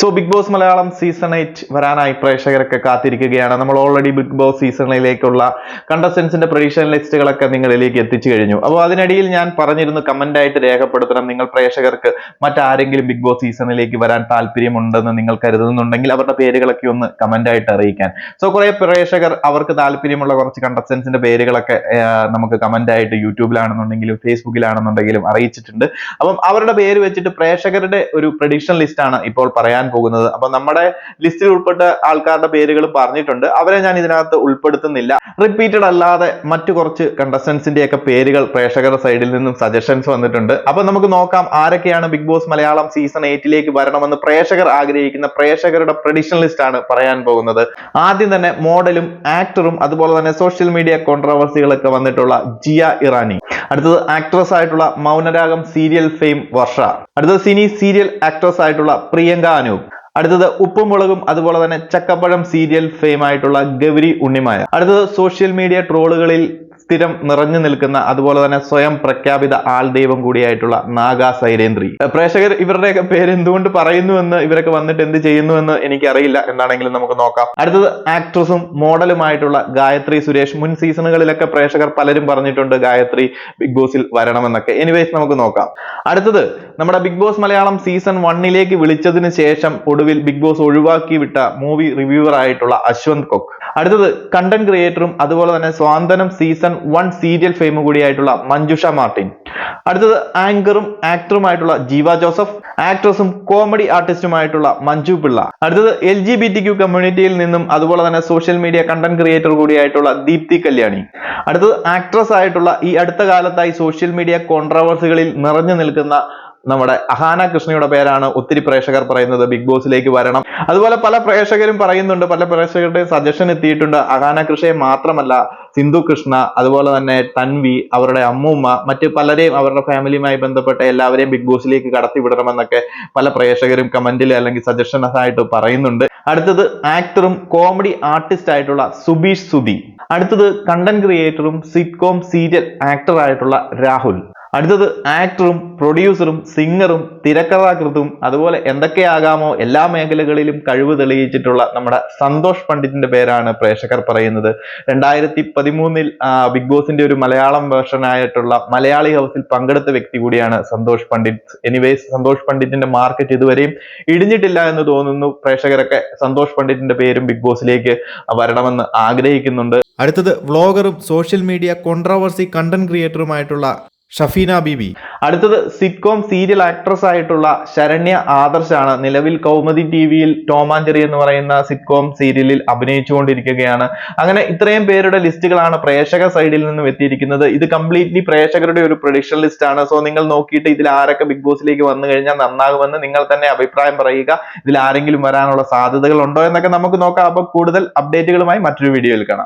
Big boss Malayalam season 8 വരാനായി പ്രേക്ഷകരൊക്കെ കാത്തിരിക്കുകയാണ്. നമ്മൾ ഓൾറെഡി ബിഗ് ബോസ് സീസണിലേക്കുള്ള കണ്ടസ്റ്റൻസിന്റെ പ്രഡിക്ഷൻ ലിസ്റ്റുകളൊക്കെ നിങ്ങളിലേക്ക് എത്തിച്ചു കഴിഞ്ഞു. അപ്പോൾ അതിനിടയിൽ ഞാൻ പറഞ്ഞിരുന്നു കമന്റ് ആയിട്ട് രേഖപ്പെടുത്തണം, നിങ്ങൾ പ്രേക്ഷകർക്ക് മറ്റാരെങ്കിലും ബിഗ് ബോസ് സീസണിലേക്ക് വരാൻ താല്പര്യമുണ്ടെന്ന് നിങ്ങൾ കരുതുന്നുണ്ടെങ്കിൽ അവരുടെ പേരുകളൊക്കെ ഒന്ന് കമന്റ് ആയിട്ട് അറിയിക്കാൻ. കുറെ പ്രേക്ഷകർ അവർക്ക് താല്പര്യമുള്ള കുറച്ച് കണ്ടസ്റ്റൻസിന്റെ പേരുകളൊക്കെ നമുക്ക് കമന്റ് ആയിട്ട് യൂട്യൂബിലാണെന്നുണ്ടെങ്കിലും ഫേസ്ബുക്കിലാണെന്നുണ്ടെങ്കിലും അറിയിച്ചിട്ടുണ്ട്. അപ്പം അവരുടെ പേര് വെച്ചിട്ട് പ്രേക്ഷകരുടെ ഒരു പ്രഡിക്ഷൻ ലിസ്റ്റ് ആണ് ഇപ്പോൾ പറയാൻ പോകുന്നത്. അപ്പൊ നമ്മുടെ ലിസ്റ്റിൽ ഉൾപ്പെട്ട ആൾക്കാരുടെ പേരുകൾ പറഞ്ഞിട്ടുണ്ട്, അവരെ ഞാൻ ഇതിനകത്ത് ഉൾപ്പെടുത്തുന്നില്ല. റിപ്പീറ്റഡ് അല്ലാതെ മറ്റു കുറച്ച് കണ്ടസ്റ്റൻസിന്റെ ഒക്കെ പേരുകൾ പ്രേക്ഷകരുടെ സൈഡിൽ നിന്നും സജഷൻസ് വന്നിട്ടുണ്ട്. അപ്പൊ നമുക്ക് നോക്കാം ആരൊക്കെയാണ് ബിഗ് ബോസ് മലയാളം സീസൺ 8 വരണമെന്ന് പ്രേക്ഷകർ ആഗ്രഹിക്കുന്ന പ്രേക്ഷകരുടെ പ്രഡിക്ഷൻ ലിസ്റ്റ് ആണ് പറയാൻ പോകുന്നത്. ആദ്യം തന്നെ മോഡലും ആക്ടറും അതുപോലെ തന്നെ സോഷ്യൽ മീഡിയ കോൺട്രവേഴ്സികളൊക്കെ വന്നിട്ടുള്ള ജിയ ഇറാനി. അടുത്തത് ആക്ട്രസ് ആയിട്ടുള്ള മൗനരാഗം സീരിയൽ ഫെയിം വർഷ. അടുത്തത് സിനി സീരിയൽ ആക്ട്രസ് ആയിട്ടുള്ള പ്രിയങ്ക അനൂപ്. അടുത്തത് ഉപ്പും മുളകും അതുപോലെ തന്നെ ചക്കപ്പഴം സീരിയൽ ഫെയിം ആയിട്ടുള്ള ഗൗരി ഉണ്ണിമായ. അടുത്തത് സോഷ്യൽ മീഡിയ ട്രോളുകളിൽ സ്ഥിരം നിറഞ്ഞു നിൽക്കുന്ന അതുപോലെ തന്നെ സ്വയം പ്രഖ്യാപിത ആൾ ദൈവം കൂടിയായിട്ടുള്ള നാഗ സൈരേന്ദ്രി. പ്രേക്ഷകർ ഇവരുടെയൊക്കെ പേര് എന്തുകൊണ്ട് പറയുന്നുവെന്ന്, ഇവരൊക്കെ വന്നിട്ട് എന്ത് ചെയ്യുന്നുവെന്ന് എനിക്കറിയില്ല. എന്താണെങ്കിലും നമുക്ക് നോക്കാം. അടുത്തത് ആക്ട്രസും മോഡലുമായിട്ടുള്ള ഗായത്രി സുരേഷ്. മുൻ സീസണുകളിലൊക്കെ പ്രേക്ഷകർ പലരും പറഞ്ഞിട്ടുണ്ട് ഗായത്രി ബിഗ് ബോസിൽ വരണമെന്നൊക്കെ. എനിവേസ് നമുക്ക് നോക്കാം. അടുത്തത് നമ്മുടെ ബിഗ് ബോസ് മലയാളം സീസൺ 1 വിളിച്ചതിന് ശേഷം ഒടുവിൽ ബിഗ് ബോസ് ഒഴിവാക്കി വിട്ട മൂവി റിവ്യൂവർ ആയിട്ടുള്ള അശ്വന്ത് കൊക്ക്. അടുത്തത് കണ്ടന്റ് ക്രിയേറ്ററും അതുപോലെ തന്നെ സ്വാന്തനം സീസൺ 1 സീരിയൽ ഫെയിം കൂടിയായിട്ടുള്ള മഞ്ജുഷ മാർട്ടിൻ. അടുത്തത് ആങ്കറും ആക്ടറുമായിട്ടുള്ള ജീവ ജോസഫ്. ആക്ട്രസും കോമഡി ആർട്ടിസ്റ്റുമായിട്ടുള്ള മഞ്ജു പിള്ള. അടുത്തത് LGBTQ കമ്മ്യൂണിറ്റിയിൽ നിന്നും അതുപോലെ തന്നെ സോഷ്യൽ മീഡിയ കണ്ടന്റ് ക്രിയേറ്റർ കൂടിയായിട്ടുള്ള ദീപ്തി കല്യാണി. അടുത്തത് ആക്ട്രസ് ആയിട്ടുള്ള ഈ അടുത്ത കാലത്തായി സോഷ്യൽ മീഡിയ കോൺട്രവേഴ്സികളിൽ നിറഞ്ഞു നിൽക്കുന്ന നമ്മുടെ അഹാന കൃഷ്ണയുടെ പേരാണ് ഒത്തിരി പ്രേക്ഷകർ പറയുന്നത് ബിഗ് ബോസിലേക്ക് വരണം. അതുപോലെ പല പ്രേക്ഷകരും പറയുന്നുണ്ട്, പല പ്രേക്ഷകരുടെ സജഷൻ എത്തിയിട്ടുണ്ട്. അഹാന കൃഷ്ണയെ മാത്രമല്ല സിന്ധു കൃഷ്ണ, അതുപോലെ തന്നെ തൻവി, അവരുടെ അമ്മൂമ്മ, മറ്റ് പലരെയും അവരുടെ ഫാമിലിയുമായി ബന്ധപ്പെട്ട എല്ലാവരെയും ബിഗ് ബോസിലേക്ക് കടത്തിവിടണമെന്നൊക്കെ പല പ്രേക്ഷകരും കമന്റിൽ അല്ലെങ്കിൽ സജഷൻസ് ആയിട്ട് പറയുന്നുണ്ട്. അടുത്തത് ആക്ടറും കോമഡി ആർട്ടിസ്റ്റ് ആയിട്ടുള്ള സുബീഷ് സുധി. അടുത്തത് കണ്ടന്റ് ക്രിയേറ്ററും സിറ്റ്കോം സീരിയൽ ആക്ടർ ആയിട്ടുള്ള രാഹുൽ. അടുത്തത് ആക്ടറും പ്രൊഡ്യൂസറും സിംഗറും തിരക്കഥാകൃത്തും അതുപോലെ എന്തൊക്കെയാകാമോ എല്ലാ മേഖലകളിലും കഴിവ് തെളിയിച്ചിട്ടുള്ള നമ്മുടെ സന്തോഷ് പണ്ഡിറ്റിന്റെ പേരാണ് പ്രേക്ഷകർ പറയുന്നത്. 2013 ബിഗ് ബോസിന്റെ ഒരു മലയാളം വേർഷൻ ആയിട്ടുള്ള മലയാളി ഹൗസിൽ പങ്കെടുത്ത വ്യക്തി കൂടിയാണ് സന്തോഷ് പണ്ഡിറ്റ്. എനിവേസ് സന്തോഷ് പണ്ഡിറ്റിന്റെ മാർക്കറ്റ് ഇതുവരെയും ഇടിഞ്ഞിട്ടില്ല എന്ന് തോന്നുന്നു. പ്രേക്ഷകരൊക്കെ സന്തോഷ് പണ്ഡിറ്റിന്റെ പേരും ബിഗ് ബോസിലേക്ക് വരണമെന്ന് ആഗ്രഹിക്കുന്നുണ്ട്. അടുത്തത് വ്ളോഗറും സോഷ്യൽ മീഡിയ കോൺട്രവേഴ്സി കണ്ടന്റ് ക്രിയേറ്ററുമായിട്ടുള്ള ഷഫീന ബീബി. അടുത്തത് സിറ്റ്കോം സീരിയൽ ആക്ട്രസ് ആയിട്ടുള്ള ശരണ്യ ആദർശാണ്. നിലവിൽ കൗമുദി ടിവിയിൽ ടോം ആൻഡ് ജെറി എന്ന് പറയുന്ന സിറ്റ്കോം സീരിയലിൽ അഭിനയിച്ചുകൊണ്ടിരിക്കുകയാണ്. അങ്ങനെ ഇത്രയും പേരുടെ ലിസ്റ്റുകളാണ് പ്രേക്ഷക സൈഡിൽ നിന്നും എത്തിയിരിക്കുന്നത്. ഇത് കംപ്ലീറ്റ്ലി പ്രേക്ഷകരുടെ ഒരു പ്രഡിക്ഷൻ ലിസ്റ്റ് ആണ്. നിങ്ങൾ നോക്കിയിട്ട് ഇതിൽ ആരൊക്കെ ബിഗ് ബോസിലേക്ക് വന്നു കഴിഞ്ഞാൽ നന്നാകുമെന്ന് നിങ്ങൾ തന്നെ അഭിപ്രായം പറയുക. ഇതിൽ ആരെങ്കിലും വരാനുള്ള സാധ്യതകൾ ഉണ്ടോ എന്നൊക്കെ നമുക്ക് നോക്കാം. അപ്പോൾ കൂടുതൽ അപ്ഡേറ്റുകളുമായി മറ്റൊരു വീഡിയോയിൽ കാണാം.